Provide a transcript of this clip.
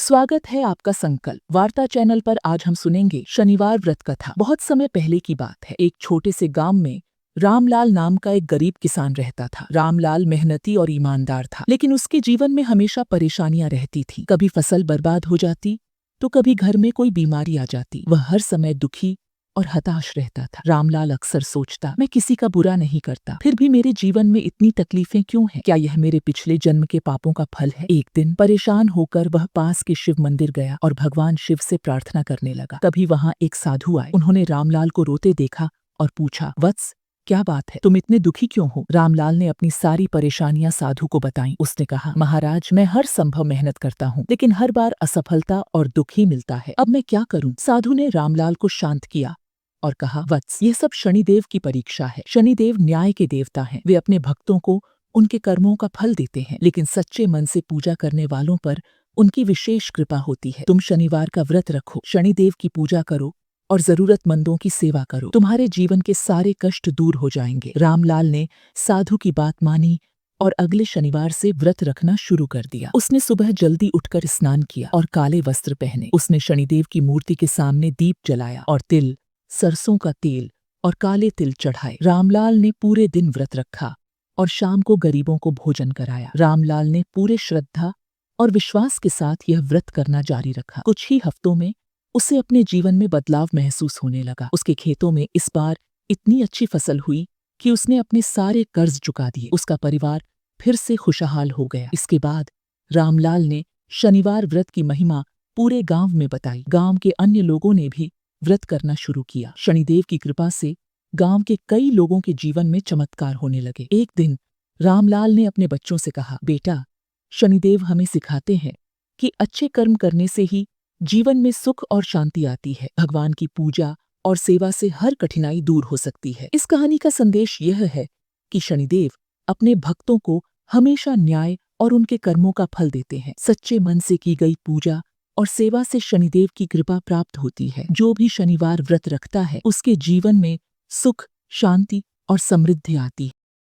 स्वागत है आपका संकल्प वार्ता चैनल पर। आज हम सुनेंगे शनिवार व्रत कथा। बहुत समय पहले की बात है। एक छोटे से गांव में रामलाल नाम का एक गरीब किसान रहता था। रामलाल मेहनती और ईमानदार था, लेकिन उसके जीवन में हमेशा परेशानियां रहती थी। कभी फसल बर्बाद हो जाती तो कभी घर में कोई बीमारी आ जाती। वह हर समय दुखी और हताश रहता था। रामलाल अक्सर सोचता, मैं किसी का बुरा नहीं करता, फिर भी मेरे जीवन में इतनी तकलीफें क्यों हैं? क्या यह मेरे पिछले जन्म के पापों का फल है? एक दिन परेशान होकर वह पास के शिव मंदिर गया और भगवान शिव से प्रार्थना करने लगा। तभी वहाँ एक साधु आए। उन्होंने रामलाल को रोते देखा और पूछा, वत्स, क्या बात है, तुम इतने दुखी क्यों हो? रामलाल ने अपनी सारी परेशानियां साधु को बताईं। उसने कहा, महाराज, मैं हर संभव मेहनत करता हूँ, लेकिन हर बार असफलता और दुख ही मिलता है। अब मैं क्या करूँ? साधु ने रामलाल को शांत किया और कहा, वत्स, ये सब शनिदेव की परीक्षा है। शनिदेव न्याय के देवता हैं। वे अपने भक्तों को उनके कर्मों का फल देते हैं, लेकिन सच्चे मन से पूजा करने वालों पर उनकी विशेष कृपा होती है। तुम शनिवार का व्रत रखो, शनिदेव की पूजा करो और जरूरतमंदों की सेवा करो। तुम्हारे जीवन के सारे कष्ट दूर हो जाएंगे। रामलाल ने साधु की बात मानी और अगले शनिवार से व्रत रखना शुरू कर दिया। उसने सुबह जल्दी उठकर स्नान किया और काले वस्त्र पहने। उसने शनिदेव की मूर्ति के सामने दीप जलाया और तिल, सरसों का तेल और काले तिल चढ़ाए। रामलाल ने पूरे दिन व्रत रखा और शाम को गरीबों को भोजन कराया। रामलाल ने पूरे श्रद्धा और विश्वास के साथ यह व्रत करना जारी रखा। कुछ ही हफ्तों में उसे अपने जीवन में बदलाव महसूस होने लगा। उसके खेतों में इस बार इतनी अच्छी फसल हुई कि उसने अपने सारे कर्ज चुका दिए। उसका परिवार फिर से खुशहाल हो गया। इसके बाद रामलाल ने शनिवार व्रत की महिमा पूरे गांव में बताई। गांव के अन्य लोगों ने भी व्रत करना शुरू किया। शनिदेव की कृपा से गांव के कई लोगों के जीवन में चमत्कार होने लगे। एक दिन रामलाल ने अपने बच्चों से कहा, बेटा, शनिदेव हमें सिखाते हैं कि अच्छे कर्म करने से ही जीवन में सुख और शांति आती है। भगवान की पूजा और सेवा से हर कठिनाई दूर हो सकती है। इस कहानी का संदेश यह है कि शनिदेव अपने भक्तों को हमेशा न्याय और उनके कर्मों का फल देते हैं। सच्चे मन से की गई पूजा और सेवा से शनिदेव की कृपा प्राप्त होती है। जो भी शनिवार व्रत रखता है, उसके जीवन में सुख, शांति और समृद्धि आती है।